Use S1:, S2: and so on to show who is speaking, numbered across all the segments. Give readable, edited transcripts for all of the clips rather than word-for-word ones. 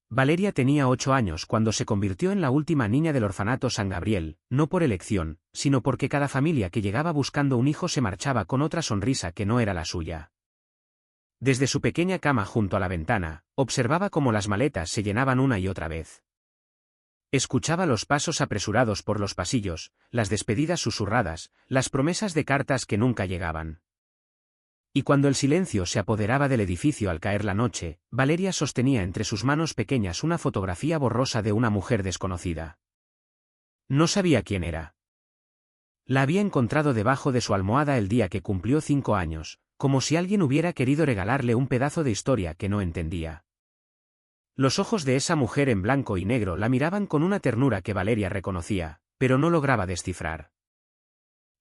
S1: Valeria tenía 8 años cuando se convirtió en la última niña del orfanato San Gabriel, no por elección, sino porque cada familia que llegaba buscando un hijo se marchaba con otra sonrisa que no era la suya. Desde su pequeña cama junto a la ventana, observaba cómo las maletas se llenaban una y otra vez. Escuchaba los pasos apresurados por los pasillos, las despedidas susurradas, las promesas de cartas que nunca llegaban. Y cuando el silencio se apoderaba del edificio al caer la noche, Valeria sostenía entre sus manos pequeñas una fotografía borrosa de una mujer desconocida. No sabía quién era. La había encontrado debajo de su almohada el día que cumplió 5 años, como si alguien hubiera querido regalarle un pedazo de historia que no entendía. Los ojos de esa mujer en blanco y negro la miraban con una ternura que Valeria reconocía, pero no lograba descifrar.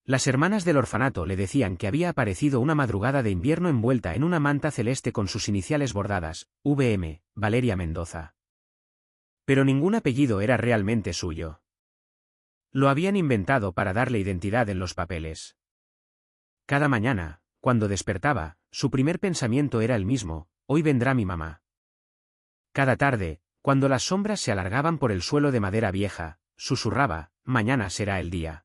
S1: Las hermanas del orfanato le decían que había aparecido una madrugada de invierno envuelta en una manta celeste con sus iniciales bordadas, VM, Valeria Mendoza. Pero ningún apellido era realmente suyo. Lo habían inventado para darle identidad en los papeles. Cada mañana, cuando despertaba, su primer pensamiento era el mismo: hoy vendrá mi mamá. Cada tarde, cuando las sombras se alargaban por el suelo de madera vieja, susurraba: mañana será el día.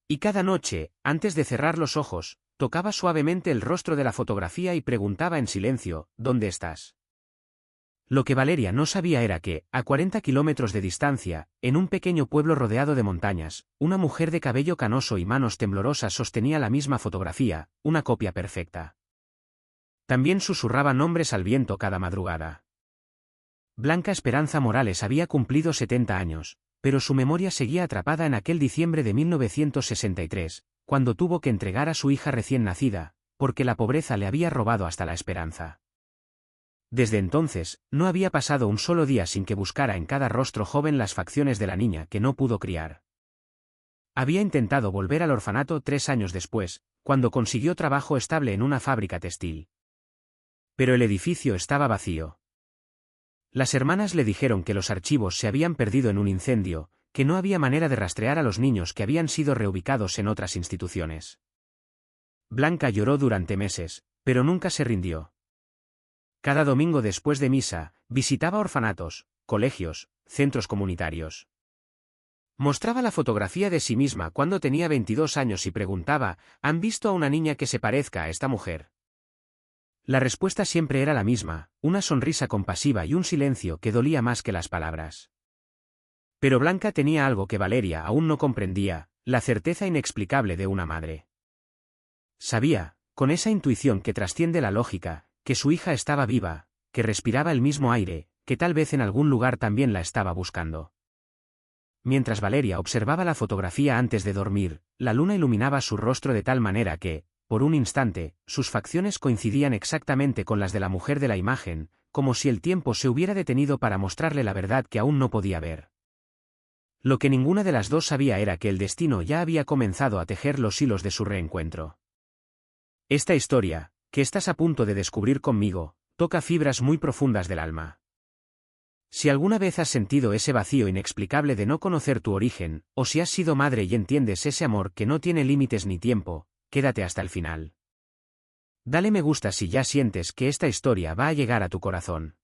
S1: Y cada noche, antes de cerrar los ojos, tocaba suavemente el rostro de la fotografía y preguntaba en silencio: ¿dónde estás? Lo que Valeria no sabía era que, a 40 kilómetros de distancia, en un pequeño pueblo rodeado de montañas, una mujer de cabello canoso y manos temblorosas sostenía la misma fotografía, una copia perfecta. También susurraba nombres al viento cada madrugada. Blanca Esperanza Morales había cumplido 70 años, pero su memoria seguía atrapada en aquel diciembre de 1963, cuando tuvo que entregar a su hija recién nacida, porque la pobreza le había robado hasta la esperanza. Desde entonces, no había pasado un solo día sin que buscara en cada rostro joven las facciones de la niña que no pudo criar. Había intentado volver al orfanato 3 años después, cuando consiguió trabajo estable en una fábrica textil. Pero el edificio estaba vacío. Las hermanas le dijeron que los archivos se habían perdido en un incendio, que no había manera de rastrear a los niños que habían sido reubicados en otras instituciones. Blanca lloró durante meses, pero nunca se rindió. Cada domingo después de misa, visitaba orfanatos, colegios, centros comunitarios. Mostraba la fotografía de sí misma cuando tenía 22 años y preguntaba: ¿han visto a una niña que se parezca a esta mujer? La respuesta siempre era la misma: una sonrisa compasiva y un silencio que dolía más que las palabras. Pero Blanca tenía algo que Valeria aún no comprendía: la certeza inexplicable de una madre. Sabía, con esa intuición que trasciende la lógica, que su hija estaba viva, que respiraba el mismo aire, que tal vez en algún lugar también la estaba buscando. Mientras Valeria observaba la fotografía antes de dormir, la luna iluminaba su rostro de tal manera que, por un instante, sus facciones coincidían exactamente con las de la mujer de la imagen, como si el tiempo se hubiera detenido para mostrarle la verdad que aún no podía ver. Lo que ninguna de las dos sabía era que el destino ya había comenzado a tejer los hilos de su reencuentro. Esta historia, que estás a punto de descubrir conmigo, toca fibras muy profundas del alma. Si alguna vez has sentido ese vacío inexplicable de no conocer tu origen, o si has sido madre y entiendes ese amor que no tiene límites ni tiempo, quédate hasta el final. Dale me gusta si ya sientes que esta historia va a llegar a tu corazón.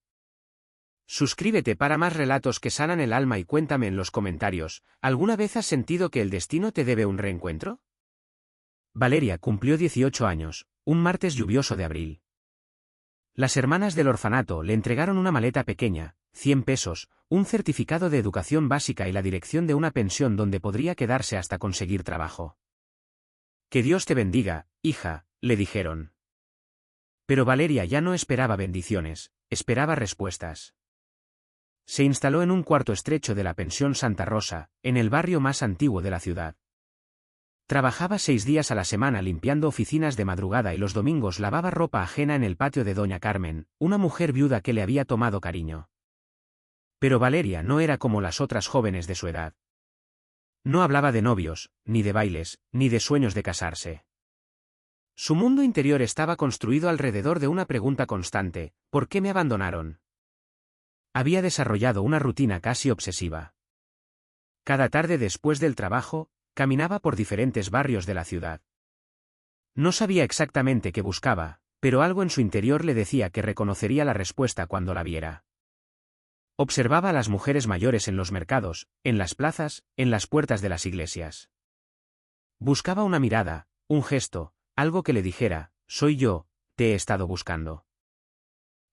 S1: Suscríbete para más relatos que sanan el alma y cuéntame en los comentarios: ¿alguna vez has sentido que el destino te debe un reencuentro? Valeria cumplió 18 años, un martes lluvioso de abril. Las hermanas del orfanato le entregaron una maleta pequeña, 100 pesos, un certificado de educación básica y la dirección de una pensión donde podría quedarse hasta conseguir trabajo. Que Dios te bendiga, hija, le dijeron. Pero Valeria ya no esperaba bendiciones, esperaba respuestas. Se instaló en un cuarto estrecho de la pensión Santa Rosa, en el barrio más antiguo de la ciudad. Trabajaba 6 días a la semana limpiando oficinas de madrugada y los domingos lavaba ropa ajena en el patio de doña Carmen, una mujer viuda que le había tomado cariño. Pero Valeria no era como las otras jóvenes de su edad. No hablaba de novios, ni de bailes, ni de sueños de casarse. Su mundo interior estaba construido alrededor de una pregunta constante: ¿por qué me abandonaron? Había desarrollado una rutina casi obsesiva. Cada tarde después del trabajo, caminaba por diferentes barrios de la ciudad. No sabía exactamente qué buscaba, pero algo en su interior le decía que reconocería la respuesta cuando la viera. Observaba a las mujeres mayores en los mercados, en las plazas, en las puertas de las iglesias. Buscaba una mirada, un gesto, algo que le dijera, soy yo, te he estado buscando.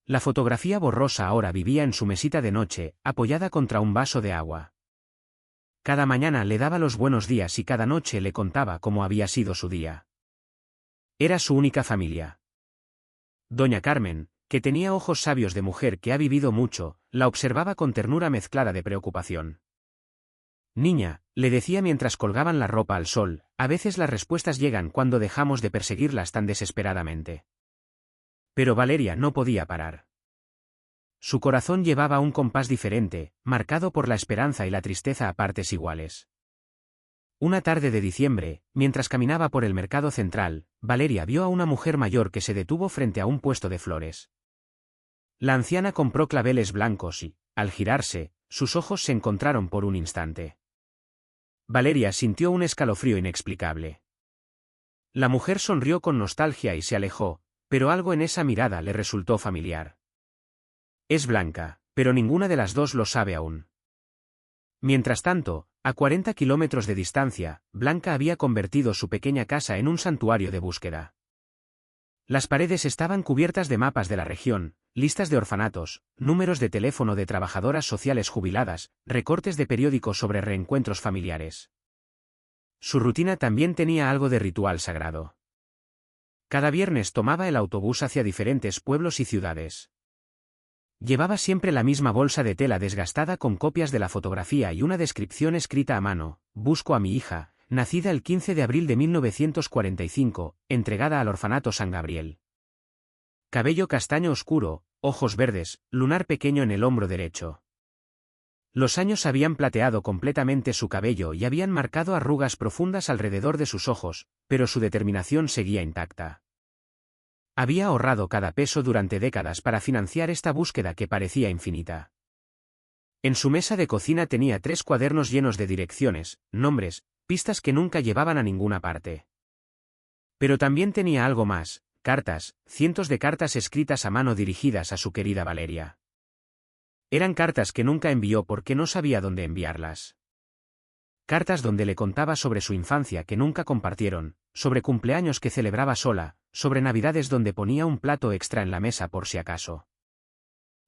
S1: La fotografía borrosa ahora vivía en su mesita de noche, apoyada contra un vaso de agua. Cada mañana le daba los buenos días y cada noche le contaba cómo había sido su día. Era su única familia. Doña Carmen, que tenía ojos sabios de mujer que ha vivido mucho, la observaba con ternura mezclada de preocupación. Niña, le decía mientras colgaban la ropa al sol, a veces las respuestas llegan cuando dejamos de perseguirlas tan desesperadamente. Pero Valeria no podía parar. Su corazón llevaba un compás diferente, marcado por la esperanza y la tristeza a partes iguales. Una tarde de diciembre, mientras caminaba por el mercado central, Valeria vio a una mujer mayor que se detuvo frente a un puesto de flores. La anciana compró claveles blancos y, al girarse, sus ojos se encontraron por un instante. Valeria sintió un escalofrío inexplicable. La mujer sonrió con nostalgia y se alejó, pero algo en esa mirada le resultó familiar. Es Blanca, pero ninguna de las dos lo sabe aún. Mientras tanto, a 40 kilómetros de distancia, Blanca había convertido su pequeña casa en un santuario de búsqueda. Las paredes estaban cubiertas de mapas de la región, listas de orfanatos, números de teléfono de trabajadoras sociales jubiladas, recortes de periódicos sobre reencuentros familiares. Su rutina también tenía algo de ritual sagrado. Cada viernes tomaba el autobús hacia diferentes pueblos y ciudades. Llevaba siempre la misma bolsa de tela desgastada con copias de la fotografía y una descripción escrita a mano: busco a mi hija, nacida el 15 de abril de 1945, entregada al orfanato San Gabriel. Cabello castaño oscuro, ojos verdes, lunar pequeño en el hombro derecho. Los años habían plateado completamente su cabello y habían marcado arrugas profundas alrededor de sus ojos, pero su determinación seguía intacta. Había ahorrado cada peso durante décadas para financiar esta búsqueda que parecía infinita. En su mesa de cocina tenía 3 cuadernos llenos de direcciones, nombres, pistas que nunca llevaban a ninguna parte. Pero también tenía algo más: cartas, cientos de cartas escritas a mano dirigidas a su querida Valeria. Eran cartas que nunca envió porque no sabía dónde enviarlas. Cartas donde le contaba sobre su infancia que nunca compartieron, sobre cumpleaños que celebraba sola, sobre navidades donde ponía un plato extra en la mesa por si acaso.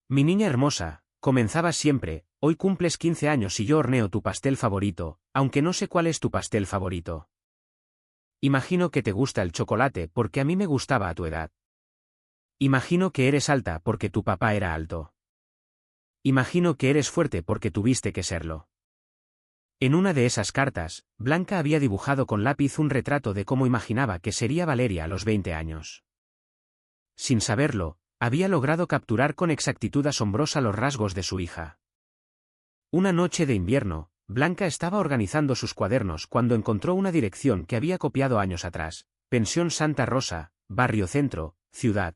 S1: Mi niña hermosa, comenzaba siempre, hoy cumples 15 años y yo horneo tu pastel favorito, aunque no sé cuál es tu pastel favorito. Imagino que te gusta el chocolate porque a mí me gustaba a tu edad. Imagino que eres alta porque tu papá era alto. Imagino que eres fuerte porque tuviste que serlo. En una de esas cartas, Blanca había dibujado con lápiz un retrato de cómo imaginaba que sería Valeria a los 20 años. Sin saberlo, había logrado capturar con exactitud asombrosa los rasgos de su hija. Una noche de invierno, Blanca estaba organizando sus cuadernos cuando encontró una dirección que había copiado años atrás: Pensión Santa Rosa, Barrio Centro, Ciudad.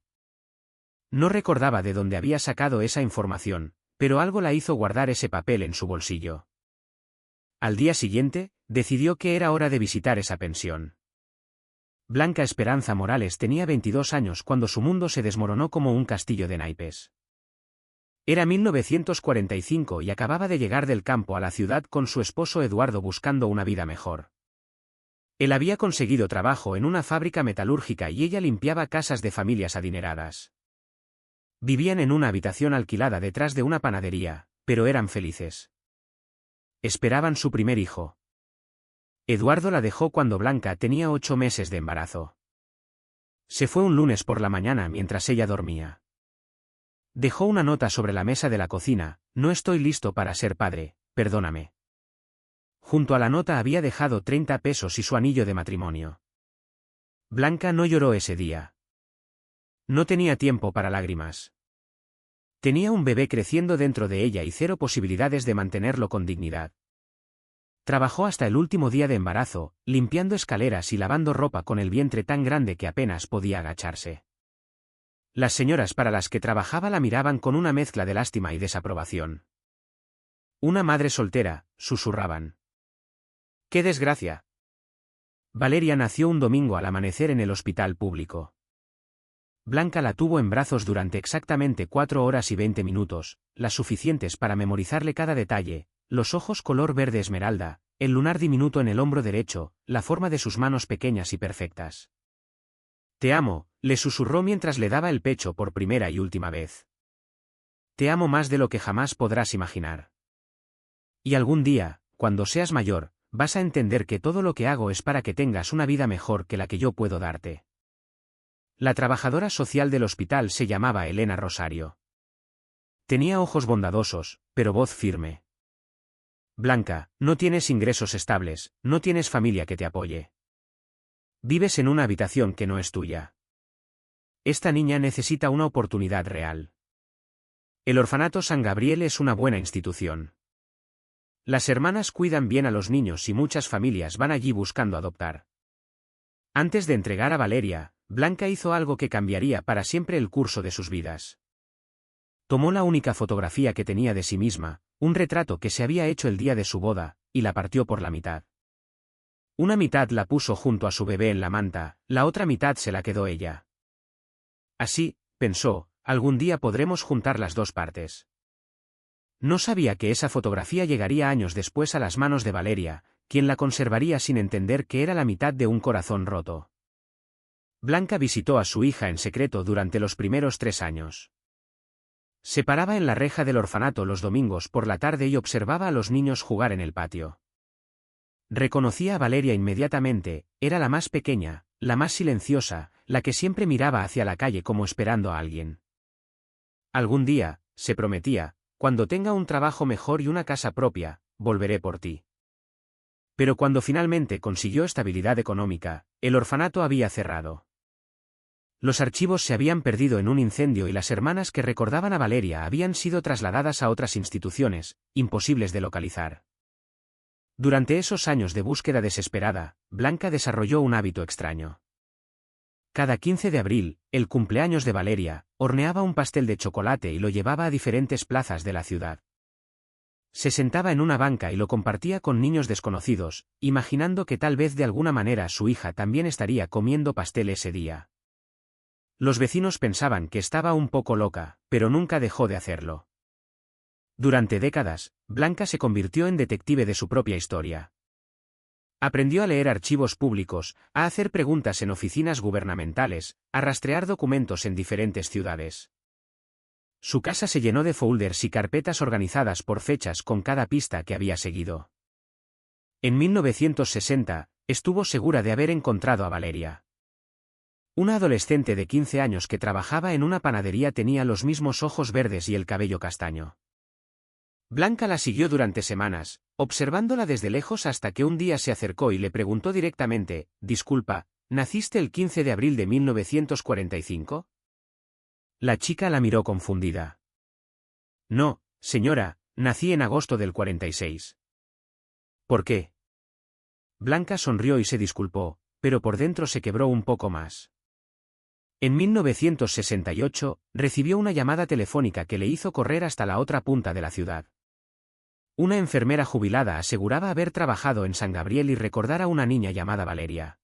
S1: No recordaba de dónde había sacado esa información, pero algo la hizo guardar ese papel en su bolsillo. Al día siguiente, decidió que era hora de visitar esa pensión. Blanca Esperanza Morales tenía 22 años cuando su mundo se desmoronó como un castillo de naipes. Era 1945 y acababa de llegar del campo a la ciudad con su esposo Eduardo buscando una vida mejor. Él había conseguido trabajo en una fábrica metalúrgica y ella limpiaba casas de familias adineradas. Vivían en una habitación alquilada detrás de una panadería, pero eran felices. Esperaban su primer hijo. Eduardo la dejó cuando Blanca tenía 8 meses de embarazo. Se fue un lunes por la mañana mientras ella dormía. Dejó una nota sobre la mesa de la cocina: no estoy listo para ser padre, perdóname. Junto a la nota había dejado 30 pesos y su anillo de matrimonio. Blanca no lloró ese día. No tenía tiempo para lágrimas. Tenía un bebé creciendo dentro de ella y 0 posibilidades de mantenerlo con dignidad. Trabajó hasta el último día de embarazo, limpiando escaleras y lavando ropa con el vientre tan grande que apenas podía agacharse. Las señoras para las que trabajaba la miraban con una mezcla de lástima y desaprobación. Una madre soltera, susurraban. ¡Qué desgracia! Valeria nació un domingo al amanecer en el hospital público. Blanca la tuvo en brazos durante exactamente 4 horas y 20 minutos, las suficientes para memorizarle cada detalle, los ojos color verde esmeralda, el lunar diminuto en el hombro derecho, la forma de sus manos pequeñas y perfectas. «Te amo», le susurró mientras le daba el pecho por primera y última vez. «Te amo más de lo que jamás podrás imaginar. Y algún día, cuando seas mayor, vas a entender que todo lo que hago es para que tengas una vida mejor que la que yo puedo darte». La trabajadora social del hospital se llamaba Elena Rosario. Tenía ojos bondadosos, pero voz firme. «Blanca, no tienes ingresos estables, no tienes familia que te apoye. Vives en una habitación que no es tuya. Esta niña necesita una oportunidad real. El orfanato San Gabriel es una buena institución. Las hermanas cuidan bien a los niños y muchas familias van allí buscando adoptar». Antes de entregar a Valeria, Blanca hizo algo que cambiaría para siempre el curso de sus vidas. Tomó la única fotografía que tenía de sí misma, un retrato que se había hecho el día de su boda, y la partió por la mitad. Una mitad la puso junto a su bebé en la manta, la otra mitad se la quedó ella. Así, pensó, algún día podremos juntar las dos partes. No sabía que esa fotografía llegaría años después a las manos de Valeria, quien la conservaría sin entender que era la mitad de un corazón roto. Blanca visitó a su hija en secreto durante los primeros 3 años. Se paraba en la reja del orfanato los domingos por la tarde y observaba a los niños jugar en el patio. Reconocía a Valeria inmediatamente, era la más pequeña, la más silenciosa, la que siempre miraba hacia la calle como esperando a alguien. Algún día, se prometía, cuando tenga un trabajo mejor y una casa propia, volveré por ti. Pero cuando finalmente consiguió estabilidad económica, el orfanato había cerrado. Los archivos se habían perdido en un incendio y las hermanas que recordaban a Valeria habían sido trasladadas a otras instituciones, imposibles de localizar. Durante esos años de búsqueda desesperada, Blanca desarrolló un hábito extraño. Cada 15 de abril, el cumpleaños de Valeria, horneaba un pastel de chocolate y lo llevaba a diferentes plazas de la ciudad. Se sentaba en una banca y lo compartía con niños desconocidos, imaginando que tal vez de alguna manera su hija también estaría comiendo pastel ese día. Los vecinos pensaban que estaba un poco loca, pero nunca dejó de hacerlo. Durante décadas, Blanca se convirtió en detective de su propia historia. Aprendió a leer archivos públicos, a hacer preguntas en oficinas gubernamentales, a rastrear documentos en diferentes ciudades. Su casa se llenó de folders y carpetas organizadas por fechas con cada pista que había seguido. En 1960, estuvo segura de haber encontrado a Valeria. Una adolescente de 15 años que trabajaba en una panadería tenía los mismos ojos verdes y el cabello castaño. Blanca la siguió durante semanas, observándola desde lejos hasta que un día se acercó y le preguntó directamente, «Disculpa, ¿naciste el 15 de abril de 1945?» La chica la miró confundida. «No, señora, nací en agosto del 46». «¿Por qué?» Blanca sonrió y se disculpó, pero por dentro se quebró un poco más. En 1968, recibió una llamada telefónica que le hizo correr hasta la otra punta de la ciudad. Una enfermera jubilada aseguraba haber trabajado en San Gabriel y recordar a una niña llamada Valeria.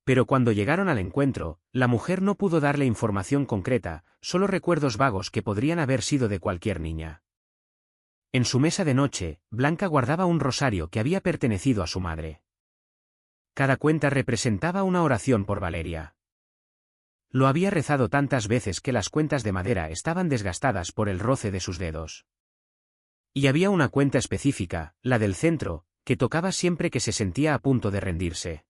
S1: Pero cuando llegaron al encuentro, la mujer no pudo darle información concreta, solo recuerdos vagos que podrían haber sido de cualquier niña. En su mesa de noche, Blanca guardaba un rosario que había pertenecido a su madre. Cada cuenta representaba una oración por Valeria. Lo había rezado tantas veces que las cuentas de madera estaban desgastadas por el roce de sus dedos. Y había una cuenta específica, la del centro, que tocaba siempre que se sentía a punto de rendirse.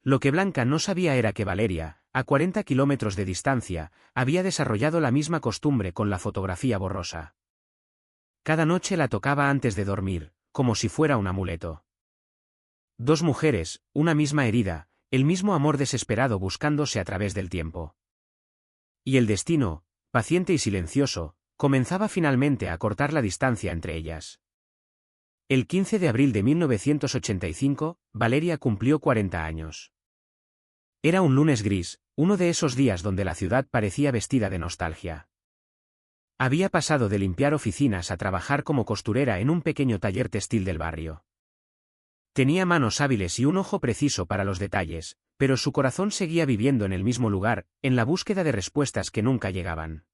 S1: Lo que Blanca no sabía era que Valeria, a 40 kilómetros de distancia, había desarrollado la misma costumbre con la fotografía borrosa. Cada noche la tocaba antes de dormir, como si fuera un amuleto. 2 mujeres, una misma herida, el mismo amor desesperado buscándose a través del tiempo. Y el destino, paciente y silencioso, comenzaba finalmente a cortar la distancia entre ellas. El 15 de abril de 1985, Valeria cumplió 40 años. Era un lunes gris, uno de esos días donde la ciudad parecía vestida de nostalgia. Había pasado de limpiar oficinas a trabajar como costurera en un pequeño taller textil del barrio. Tenía manos hábiles y un ojo preciso para los detalles, pero su corazón seguía viviendo en el mismo lugar, en la búsqueda de respuestas que nunca llegaban.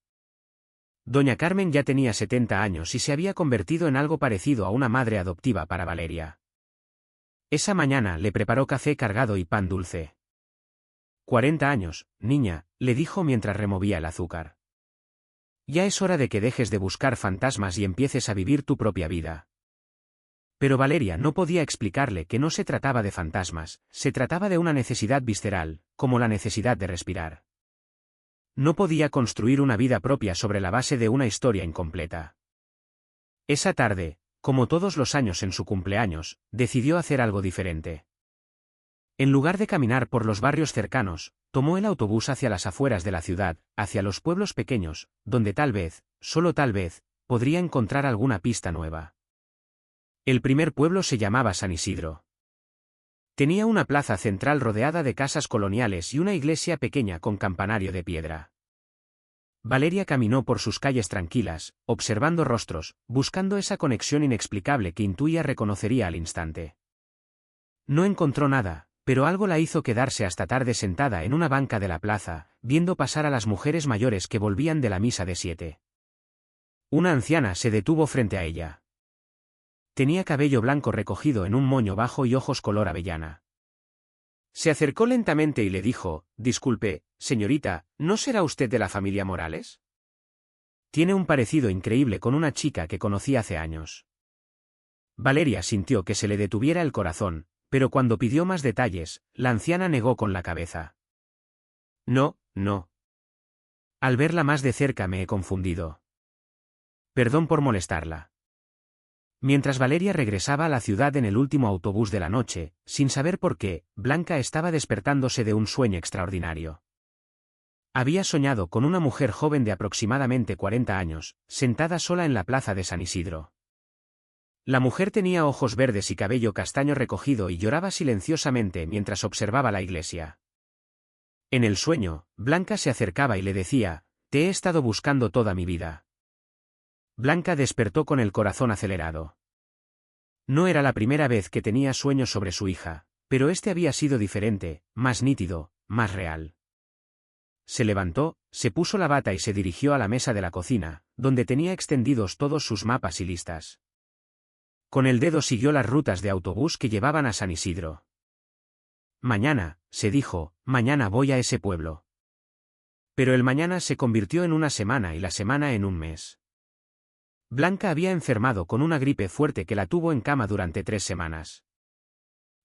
S1: Doña Carmen ya tenía 70 años y se había convertido en algo parecido a una madre adoptiva para Valeria. Esa mañana le preparó café cargado y pan dulce. 40 años, niña, le dijo mientras removía el azúcar. Ya es hora de que dejes de buscar fantasmas y empieces a vivir tu propia vida. Pero Valeria no podía explicarle que no se trataba de fantasmas, se trataba de una necesidad visceral, como la necesidad de respirar. No podía construir una vida propia sobre la base de una historia incompleta. Esa tarde, como todos los años en su cumpleaños, decidió hacer algo diferente. En lugar de caminar por los barrios cercanos, tomó el autobús hacia las afueras de la ciudad, hacia los pueblos pequeños, donde tal vez, solo tal vez, podría encontrar alguna pista nueva. El primer pueblo se llamaba San Isidro. Tenía una plaza central rodeada de casas coloniales y una iglesia pequeña con campanario de piedra. Valeria caminó por sus calles tranquilas, observando rostros, buscando esa conexión inexplicable que intuía reconocería al instante. No encontró nada, pero algo la hizo quedarse hasta tarde sentada en una banca de la plaza, viendo pasar a las mujeres mayores que volvían de la misa de 7. Una anciana se detuvo frente a ella. Tenía cabello blanco recogido en un moño bajo y ojos color avellana. Se acercó lentamente y le dijo: «Disculpe, señorita, ¿no será usted de la familia Morales?» Tiene un parecido increíble con una chica que conocí hace años. Valeria sintió que se le detuviera el corazón, pero cuando pidió más detalles, la anciana negó con la cabeza. «No, no. Al verla más de cerca me he confundido. Perdón por molestarla». Mientras Valeria regresaba a la ciudad en el último autobús de la noche, sin saber por qué, Blanca estaba despertándose de un sueño extraordinario. Había soñado con una mujer joven de aproximadamente 40 años, sentada sola en la plaza de San Isidro. La mujer tenía ojos verdes y cabello castaño recogido y lloraba silenciosamente mientras observaba la iglesia. En el sueño, Blanca se acercaba y le decía: «Te he estado buscando toda mi vida». Blanca despertó con el corazón acelerado. No era la primera vez que tenía sueños sobre su hija, pero este había sido diferente, más nítido, más real. Se levantó, se puso la bata y se dirigió a la mesa de la cocina, donde tenía extendidos todos sus mapas y listas. Con el dedo siguió las rutas de autobús que llevaban a San Isidro. «Mañana», se dijo, «mañana voy a ese pueblo». Pero el mañana se convirtió en una semana y la semana en un mes. Blanca había enfermado con una gripe fuerte que la tuvo en cama durante 3 semanas.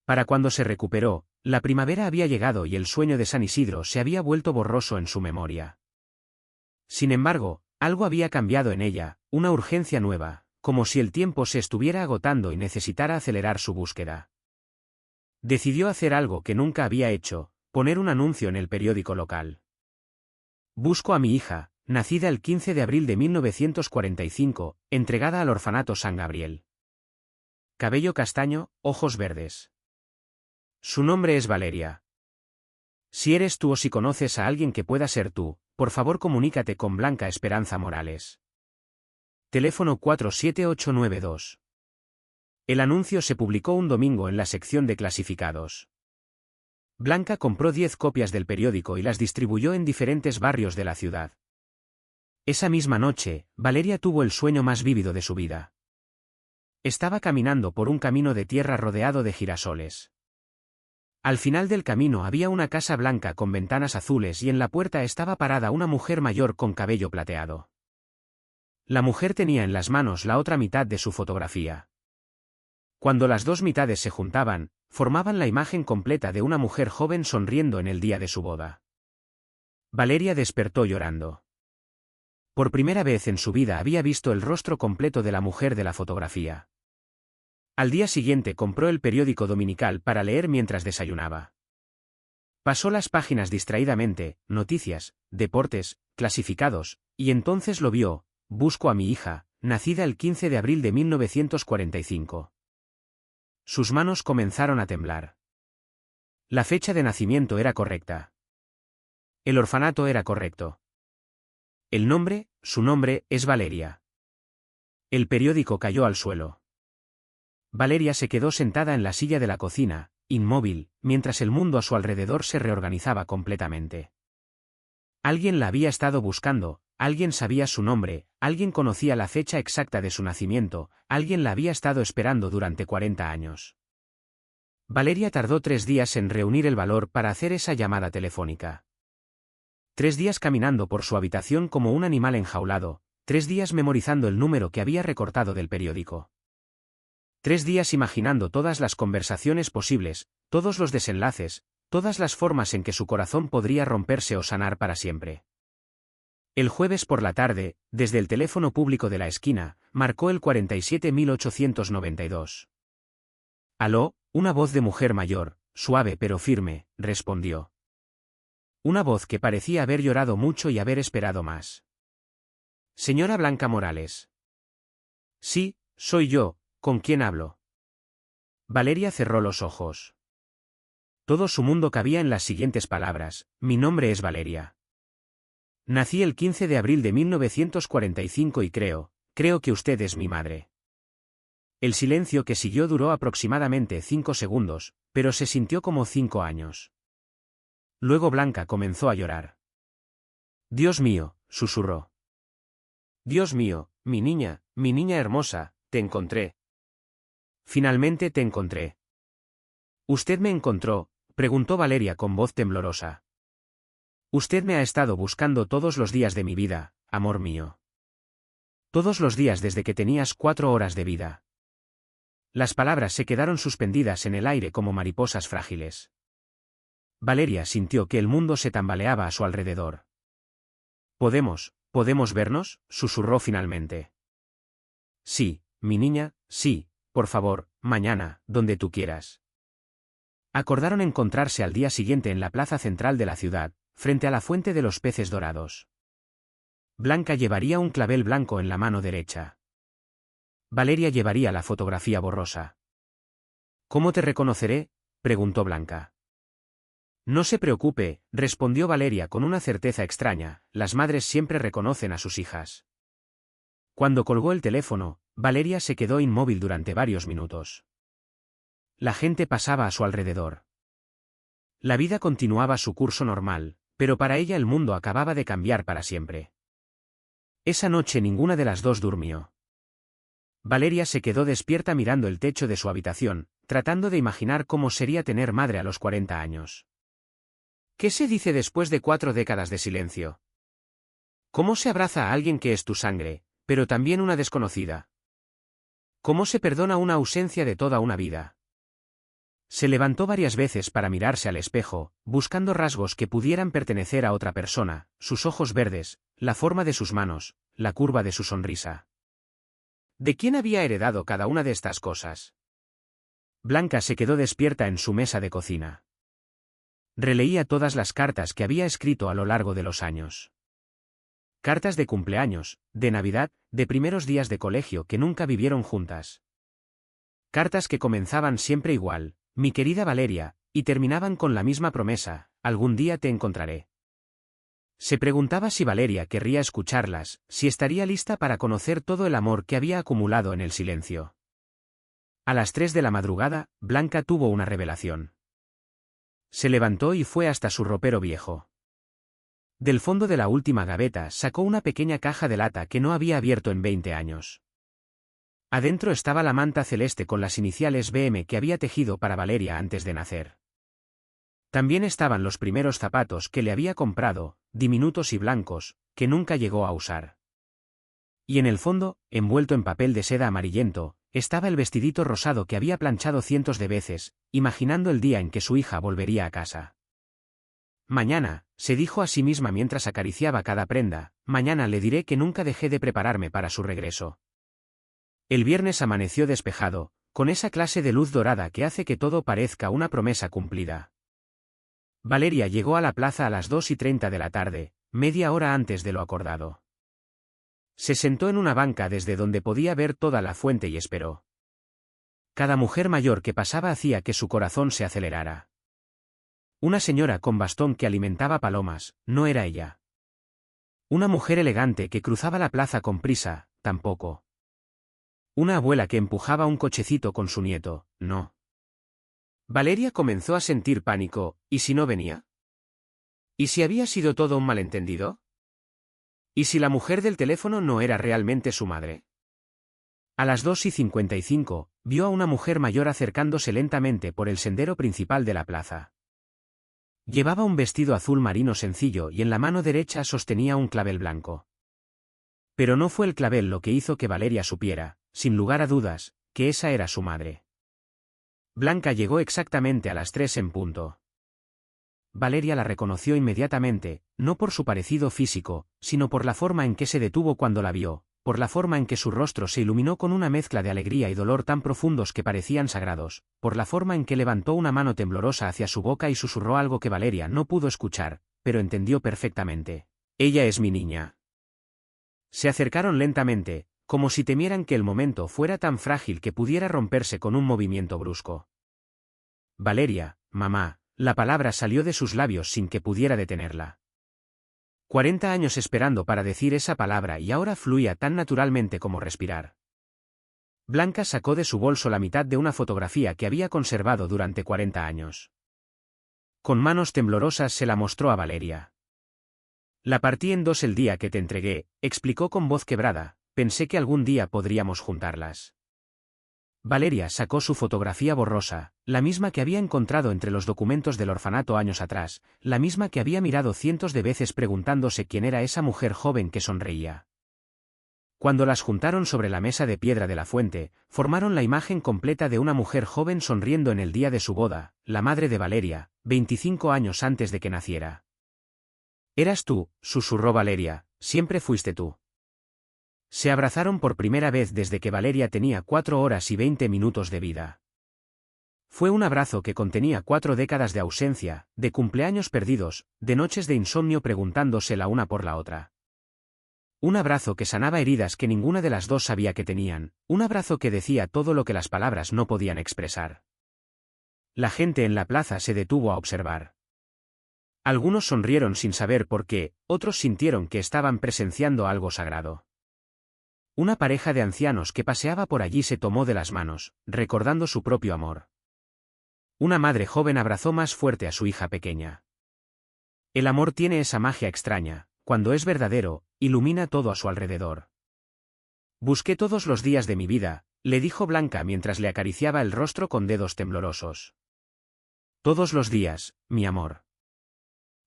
S1: Para cuando se recuperó, la primavera había llegado y el sueño de San Isidro se había vuelto borroso en su memoria. Sin embargo, algo había cambiado en ella, una urgencia nueva, como si el tiempo se estuviera agotando y necesitara acelerar su búsqueda. Decidió hacer algo que nunca había hecho: poner un anuncio en el periódico local. «Busco a mi hija, nacida el 15 de abril de 1945, entregada al orfanato San Gabriel. Cabello castaño, ojos verdes. Su nombre es Valeria. Si eres tú o si conoces a alguien que pueda ser tú, por favor comunícate con Blanca Esperanza Morales. Teléfono 47892». El anuncio se publicó un domingo en la sección de clasificados. Blanca compró 10 copias del periódico y las distribuyó en diferentes barrios de la ciudad. Esa misma noche, Valeria tuvo el sueño más vívido de su vida. Estaba caminando por un camino de tierra rodeado de girasoles. Al final del camino había una casa blanca con ventanas azules y en la puerta estaba parada una mujer mayor con cabello plateado. La mujer tenía en las manos la otra mitad de su fotografía. Cuando las dos mitades se juntaban, formaban la imagen completa de una mujer joven sonriendo en el día de su boda. Valeria despertó llorando. Por primera vez en su vida había visto el rostro completo de la mujer de la fotografía. Al día siguiente compró el periódico dominical para leer mientras desayunaba. Pasó las páginas distraídamente: noticias, deportes, clasificados, y entonces lo vio: «Busco a mi hija, nacida el 15 de abril de 1945». Sus manos comenzaron a temblar. La fecha de nacimiento era correcta. El orfanato era correcto. El nombre, su nombre, es Valeria. El periódico cayó al suelo. Valeria se quedó sentada en la silla de la cocina, inmóvil, mientras el mundo a su alrededor se reorganizaba completamente. Alguien la había estado buscando, alguien sabía su nombre, alguien conocía la fecha exacta de su nacimiento, alguien la había estado esperando durante 40 años. Valeria tardó 3 días en reunir el valor para hacer esa llamada telefónica. 3 días caminando por su habitación como un animal enjaulado, 3 días memorizando el número que había recortado del periódico. 3 días imaginando todas las conversaciones posibles, todos los desenlaces, todas las formas en que su corazón podría romperse o sanar para siempre. El jueves por la tarde, desde el teléfono público de la esquina, marcó el 47.892. «Aló», una voz de mujer mayor, suave pero firme, respondió. Una voz que parecía haber llorado mucho y haber esperado más. «Señora Blanca Morales». «Sí, soy yo, ¿con quién hablo?». Valeria cerró los ojos. Todo su mundo cabía en las siguientes palabras: «Mi nombre es Valeria. Nací el 15 de abril de 1945 y creo que usted es mi madre». El silencio que siguió duró aproximadamente 5 segundos, pero se sintió como 5 años. Luego Blanca comenzó a llorar. «Dios mío», susurró. «Dios mío, mi niña hermosa, te encontré. Finalmente te encontré». «¿Usted me encontró?», preguntó Valeria con voz temblorosa. «Usted me ha estado buscando todos los días de mi vida, amor mío. Todos los días desde que tenías 4 horas de vida». Las palabras se quedaron suspendidas en el aire como mariposas frágiles. Valeria sintió que el mundo se tambaleaba a su alrededor. ¿Podemos vernos?», susurró finalmente. «Sí, mi niña, sí, por favor, mañana, donde tú quieras». Acordaron encontrarse al día siguiente en la plaza central de la ciudad, frente a la fuente de los peces dorados. Blanca llevaría un clavel blanco en la mano derecha. Valeria llevaría la fotografía borrosa. «¿Cómo te reconoceré?», preguntó Blanca. «No se preocupe», respondió Valeria con una certeza extraña, las madres siempre reconocen a sus hijas. Cuando colgó el teléfono, Valeria se quedó inmóvil durante varios minutos. La gente pasaba a su alrededor. La vida continuaba su curso normal, pero para ella el mundo acababa de cambiar para siempre. Esa noche ninguna de las dos durmió. Valeria se quedó despierta mirando el techo de su habitación, tratando de imaginar cómo sería tener madre a los 40 años. ¿Qué se dice después de 4 décadas de silencio? ¿Cómo se abraza a alguien que es tu sangre, pero también una desconocida? ¿Cómo se perdona una ausencia de toda una vida? Se levantó varias veces para mirarse al espejo, buscando rasgos que pudieran pertenecer a otra persona, sus ojos verdes, la forma de sus manos, la curva de su sonrisa. ¿De quién había heredado cada una de estas cosas? Blanca se quedó despierta en su mesa de cocina. Releía todas las cartas que había escrito a lo largo de los años. Cartas de cumpleaños, de Navidad, de primeros días de colegio que nunca vivieron juntas. Cartas que comenzaban siempre igual: «Mi querida Valeria», y terminaban con la misma promesa: «Algún día te encontraré». Se preguntaba si Valeria querría escucharlas, si estaría lista para conocer todo el amor que había acumulado en el silencio. A las 3 de la madrugada, Blanca tuvo una revelación. Se levantó y fue hasta su ropero viejo. Del fondo de la última gaveta sacó una pequeña caja de lata que no había abierto en 20 años. Adentro estaba la manta celeste con las iniciales BM que había tejido para Valeria antes de nacer. También estaban los primeros zapatos que le había comprado, diminutos y blancos, que nunca llegó a usar. Y en el fondo, envuelto en papel de seda amarillento, estaba el vestidito rosado que había planchado cientos de veces, imaginando el día en que su hija volvería a casa. «Mañana», se dijo a sí misma mientras acariciaba cada prenda, «mañana le diré que nunca dejé de prepararme para su regreso». El viernes amaneció despejado, con esa clase de luz dorada que hace que todo parezca una promesa cumplida. Valeria llegó a la plaza a las 2:30 de la tarde, media hora antes de lo acordado. Se sentó en una banca desde donde podía ver toda la fuente y esperó. Cada mujer mayor que pasaba hacía que su corazón se acelerara. Una señora con bastón que alimentaba palomas, no era ella. Una mujer elegante que cruzaba la plaza con prisa, tampoco. Una abuela que empujaba un cochecito con su nieto, no. Valeria comenzó a sentir pánico, ¿y si no venía? ¿Y si había sido todo un malentendido? ¿Y si la mujer del teléfono no era realmente su madre? A las 2:55, vio a una mujer mayor acercándose lentamente por el sendero principal de la plaza. Llevaba un vestido azul marino sencillo y en la mano derecha sostenía un clavel blanco. Pero no fue el clavel lo que hizo que Valeria supiera, sin lugar a dudas, que esa era su madre. Blanca llegó exactamente a las 3 en punto. Valeria la reconoció inmediatamente, no por su parecido físico, sino por la forma en que se detuvo cuando la vio, por la forma en que su rostro se iluminó con una mezcla de alegría y dolor tan profundos que parecían sagrados, por la forma en que levantó una mano temblorosa hacia su boca y susurró algo que Valeria no pudo escuchar, pero entendió perfectamente. «Ella es mi niña». Se acercaron lentamente, como si temieran que el momento fuera tan frágil que pudiera romperse con un movimiento brusco. «Valeria, mamá», la palabra salió de sus labios sin que pudiera detenerla. 40 años esperando para decir esa palabra y ahora fluía tan naturalmente como respirar. Blanca sacó de su bolso la mitad de una fotografía que había conservado durante 40 años. Con manos temblorosas se la mostró a Valeria. «La partí en dos el día que te entregué», explicó con voz quebrada, «pensé que algún día podríamos juntarlas». Valeria sacó su fotografía borrosa, la misma que había encontrado entre los documentos del orfanato años atrás, la misma que había mirado cientos de veces preguntándose quién era esa mujer joven que sonreía. Cuando las juntaron sobre la mesa de piedra de la fuente, formaron la imagen completa de una mujer joven sonriendo en el día de su boda, la madre de Valeria, 25 años antes de que naciera. «Eras tú», susurró Valeria, «siempre fuiste tú». Se abrazaron por primera vez desde que Valeria tenía 4 horas y 20 minutos de vida. Fue un abrazo que contenía 4 décadas de ausencia, de cumpleaños perdidos, de noches de insomnio preguntándose la una por la otra. Un abrazo que sanaba heridas que ninguna de las dos sabía que tenían, un abrazo que decía todo lo que las palabras no podían expresar. La gente en la plaza se detuvo a observar. Algunos sonrieron sin saber por qué, otros sintieron que estaban presenciando algo sagrado. Una pareja de ancianos que paseaba por allí se tomó de las manos, recordando su propio amor. Una madre joven abrazó más fuerte a su hija pequeña. El amor tiene esa magia extraña, cuando es verdadero, ilumina todo a su alrededor. Busqué todos los días de mi vida, le dijo Blanca mientras le acariciaba el rostro con dedos temblorosos. Todos los días, mi amor.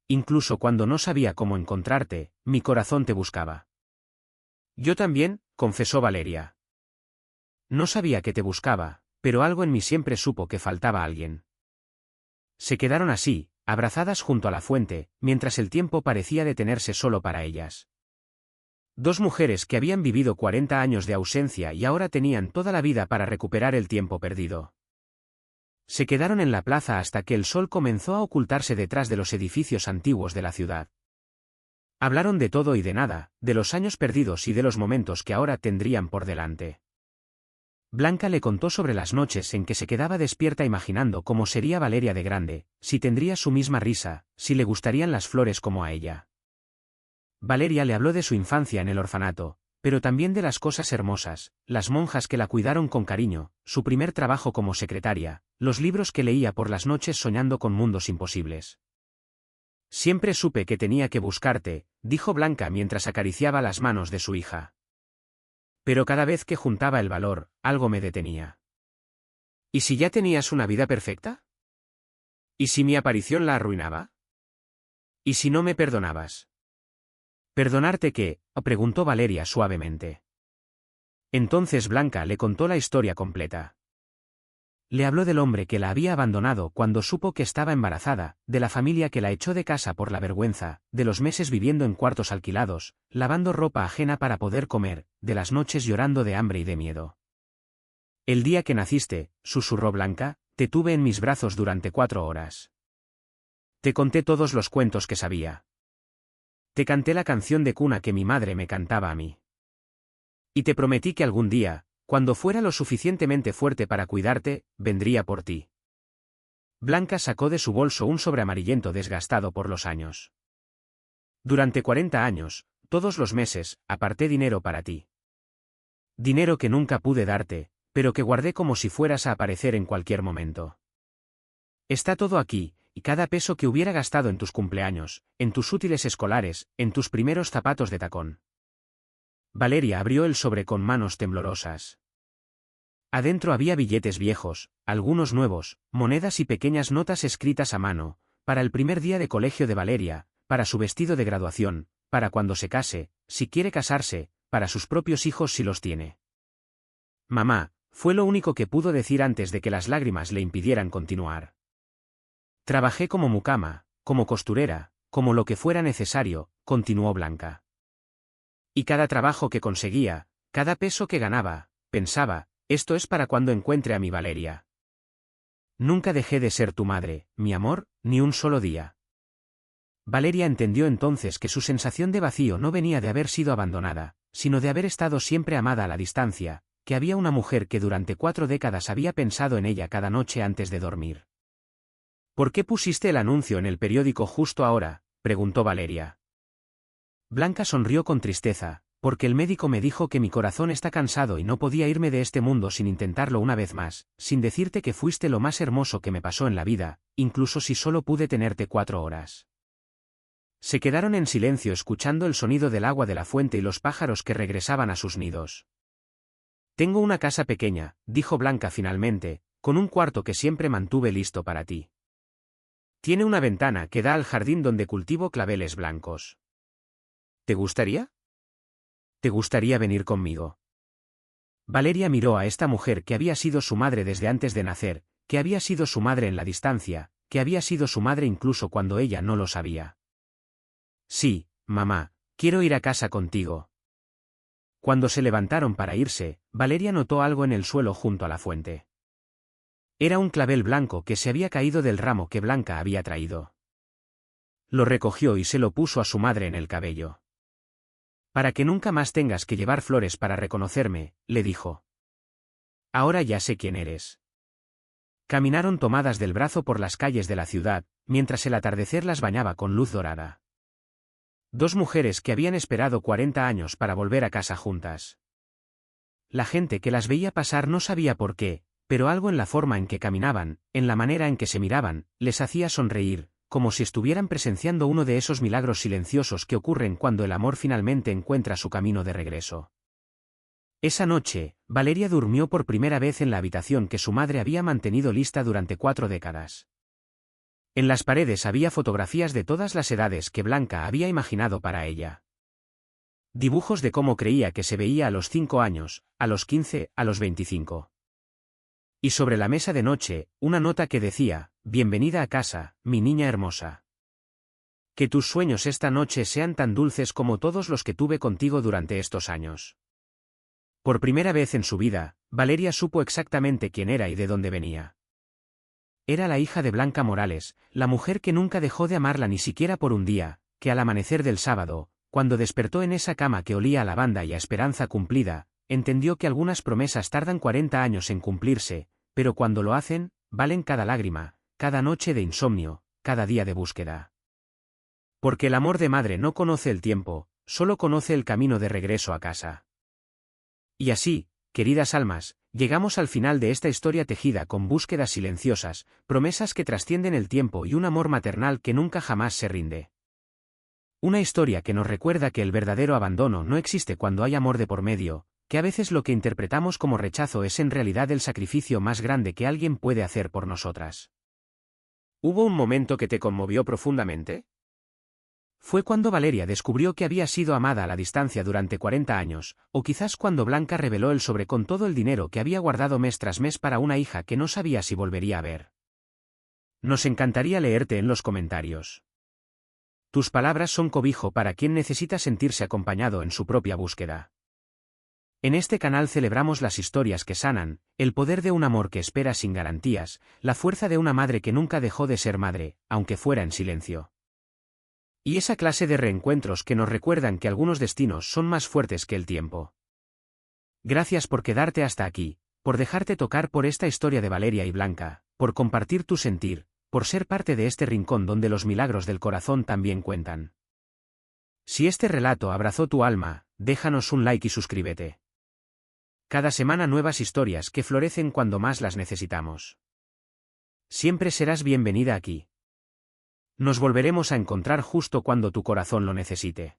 S1: Incluso cuando no sabía cómo encontrarte, mi corazón te buscaba. Yo también, confesó Valeria. No sabía que te buscaba, pero algo en mí siempre supo que faltaba alguien. Se quedaron así, abrazadas junto a la fuente, mientras el tiempo parecía detenerse solo para ellas. Dos mujeres que habían vivido 40 años de ausencia y ahora tenían toda la vida para recuperar el tiempo perdido. Se quedaron en la plaza hasta que el sol comenzó a ocultarse detrás de los edificios antiguos de la ciudad. Hablaron de todo y de nada, de los años perdidos y de los momentos que ahora tendrían por delante. Blanca le contó sobre las noches en que se quedaba despierta imaginando cómo sería Valeria de grande, si tendría su misma risa, si le gustarían las flores como a ella. Valeria le habló de su infancia en el orfanato, pero también de las cosas hermosas, las monjas que la cuidaron con cariño, su primer trabajo como secretaria, los libros que leía por las noches soñando con mundos imposibles. Siempre supe que tenía que buscarte, dijo Blanca mientras acariciaba las manos de su hija. Pero cada vez que juntaba el valor, algo me detenía. ¿Y si ya tenías una vida perfecta? ¿Y si mi aparición la arruinaba? ¿Y si no me perdonabas? ¿Perdonarte qué?, preguntó Valeria suavemente. Entonces Blanca le contó la historia completa. Le habló del hombre que la había abandonado cuando supo que estaba embarazada, de la familia que la echó de casa por la vergüenza, de los meses viviendo en cuartos alquilados, lavando ropa ajena para poder comer, de las noches llorando de hambre y de miedo. El día que naciste, susurró Blanca, te tuve en mis brazos durante 4 horas. Te conté todos los cuentos que sabía. Te canté la canción de cuna que mi madre me cantaba a mí. Y te prometí que algún día, cuando fuera lo suficientemente fuerte para cuidarte, vendría por ti. Blanca sacó de su bolso un sobre amarillento desgastado por los años. Durante 40 años, todos los meses, aparté dinero para ti. Dinero que nunca pude darte, pero que guardé como si fueras a aparecer en cualquier momento. Está todo aquí, y cada peso que hubiera gastado en tus cumpleaños, en tus útiles escolares, en tus primeros zapatos de tacón. Valeria abrió el sobre con manos temblorosas. Adentro había billetes viejos, algunos nuevos, monedas y pequeñas notas escritas a mano, para el primer día de colegio de Valeria, para su vestido de graduación, para cuando se case, si quiere casarse, para sus propios hijos si los tiene. Mamá, fue lo único que pudo decir antes de que las lágrimas le impidieran continuar. Trabajé como mucama, como costurera, como lo que fuera necesario, continuó Blanca. Y cada trabajo que conseguía, cada peso que ganaba, pensaba, esto es para cuando encuentre a mi Valeria. Nunca dejé de ser tu madre, mi amor, ni un solo día. Valeria entendió entonces que su sensación de vacío no venía de haber sido abandonada, sino de haber estado siempre amada a la distancia, que había una mujer que durante 4 décadas había pensado en ella cada noche antes de dormir. ¿Por qué pusiste el anuncio en el periódico justo ahora?, preguntó Valeria. Blanca sonrió con tristeza, porque el médico me dijo que mi corazón está cansado y no podía irme de este mundo sin intentarlo una vez más, sin decirte que fuiste lo más hermoso que me pasó en la vida, incluso si solo pude tenerte 4 horas. Se quedaron en silencio escuchando el sonido del agua de la fuente y los pájaros que regresaban a sus nidos. Tengo una casa pequeña, dijo Blanca finalmente, con un cuarto que siempre mantuve listo para ti. Tiene una ventana que da al jardín donde cultivo claveles blancos. ¿Te gustaría? ¿Te gustaría venir conmigo? Valeria miró a esta mujer que había sido su madre desde antes de nacer, que había sido su madre en la distancia, que había sido su madre incluso cuando ella no lo sabía. Sí, mamá, quiero ir a casa contigo. Cuando se levantaron para irse, Valeria notó algo en el suelo junto a la fuente. Era un clavel blanco que se había caído del ramo que Blanca había traído. Lo recogió y se lo puso a su madre en el cabello. Para que nunca más tengas que llevar flores para reconocerme, le dijo. Ahora ya sé quién eres. Caminaron tomadas del brazo por las calles de la ciudad, mientras el atardecer las bañaba con luz dorada. 2 mujeres que habían esperado 40 años para volver a casa juntas. La gente que las veía pasar no sabía por qué, pero algo en la forma en que caminaban, en la manera en que se miraban, les hacía sonreír, como si estuvieran presenciando uno de esos milagros silenciosos que ocurren cuando el amor finalmente encuentra su camino de regreso. Esa noche, Valeria durmió por primera vez en la habitación que su madre había mantenido lista durante 4 décadas. En las paredes había fotografías de todas las edades que Blanca había imaginado para ella. Dibujos de cómo creía que se veía a los 5 años, a los 15, a los 25. Y sobre la mesa de noche, una nota que decía, «Bienvenida a casa, mi niña hermosa. Que tus sueños esta noche sean tan dulces como todos los que tuve contigo durante estos años». Por primera vez en su vida, Valeria supo exactamente quién era y de dónde venía. Era la hija de Blanca Morales, la mujer que nunca dejó de amarla ni siquiera por un día, que al amanecer del sábado, cuando despertó en esa cama que olía a lavanda y a esperanza cumplida, entendió que algunas promesas tardan 40 años en cumplirse, pero cuando lo hacen, valen cada lágrima, cada noche de insomnio, cada día de búsqueda. Porque el amor de madre no conoce el tiempo, solo conoce el camino de regreso a casa. Y así, queridas almas, llegamos al final de esta historia tejida con búsquedas silenciosas, promesas que trascienden el tiempo y un amor maternal que nunca jamás se rinde. Una historia que nos recuerda que el verdadero abandono no existe cuando hay amor de por medio, que a veces lo que interpretamos como rechazo es en realidad el sacrificio más grande que alguien puede hacer por nosotras. ¿Hubo un momento que te conmovió profundamente? Fue cuando Valeria descubrió que había sido amada a la distancia durante 40 años, o quizás cuando Blanca reveló el sobre con todo el dinero que había guardado mes tras mes para una hija que no sabía si volvería a ver. Nos encantaría leerte en los comentarios. Tus palabras son cobijo para quien necesita sentirse acompañado en su propia búsqueda. En este canal celebramos las historias que sanan, el poder de un amor que espera sin garantías, la fuerza de una madre que nunca dejó de ser madre, aunque fuera en silencio. Y esa clase de reencuentros que nos recuerdan que algunos destinos son más fuertes que el tiempo. Gracias por quedarte hasta aquí, por dejarte tocar por esta historia de Valeria y Blanca, por compartir tu sentir, por ser parte de este rincón donde los milagros del corazón también cuentan. Si este relato abrazó tu alma, déjanos un like y suscríbete. Cada semana nuevas historias que florecen cuando más las necesitamos. Siempre serás bienvenida aquí. Nos volveremos a encontrar justo cuando tu corazón lo necesite.